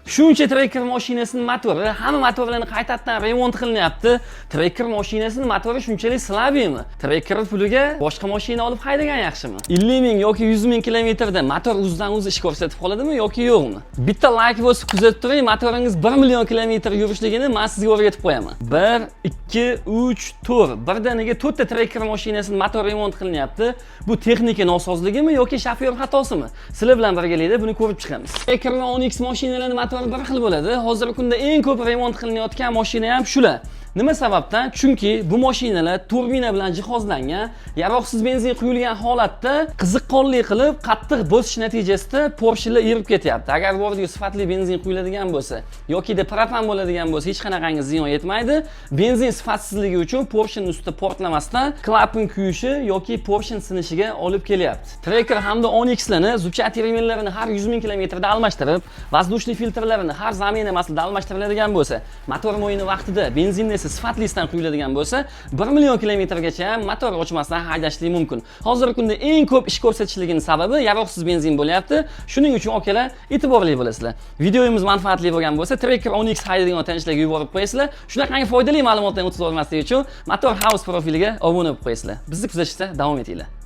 Shuncha Tracker mashinasining motori, hamma motorlarni qaytadan remont qilinyapti. Tracker mashinasining motori shunchalik slabiymi? Tracker puliga boshqa mashina olib haydagan yaxshimi? 50 ming yoki 100 ming kilometrda motor o'zidan-o'zi ish ko'rsatib qoladimi yoki yo'qmi? Bitta like bosib kuzatib turing, motoringiz 1 million kilometr yurishligini men sizga o'rgatib qo'yaman. 1, 2, 3, 4. Birdaniga 4 ta Tracker mashinasining motori remont qilinyapti. Bu texnika nosozligimi yoki shofyor xatosimi? Sizlar bilan birgalikda buni ko'rib chiqamiz. Tracker va Onyx mashinalarining motori bir xil bo'ladi. Hozirgi kunda eng ko'p remont qilinayotgan mashina ham shular. Nima sababdan? Chunki bu mashinalar turbina bilan jihozlangan, yaroqsiz benzin quyilgan holatda qiziqqonlik qilib, qattiq bosish natijasida Porsche'lar erib ketyapti. Agar bu yerga sifatli benzin quyiladigan bo'lsa yoki propan bo'ladigan bo'lsa, hech qanaqangi ziyon yetmaydi. Benzin sifatsizligi uchun Porsche'ning ustida portlamasdan klapan kuyishi yoki Porsche'ning sinishiga olib kelyapti. Tracker hamda Onyx'larni zubchati remenlarini har 100 ming kilometrda almashtirib, воздушный filtrlarini har zamina masalada almashtiriladigan bo'lsa, motor mo'yini vaqtida benzinni sifatlisidan quyiladigan bo'lsa, 1 million kilometrgacha ham motor o'chmasdan haydashlik mumkin. Hozirgi kunda eng ko'p ish ko'rsatishligining sababi yaroqsiz benzin bo'lyapti. Shuning uchun akalar e'tiborli bo'lasizlar. Videomiz manfaatli bo'lgan bo'lsa, Tracker Onyx haydaydigan tanishlarga yuborib qo'yasizlar. Shunaqangi foydali ma'lumotlarni o'tib olmaslik uchun Motor House profiliga obuna bo'lib qo'yasizlar. Bizni kuzatishda davom etinglar.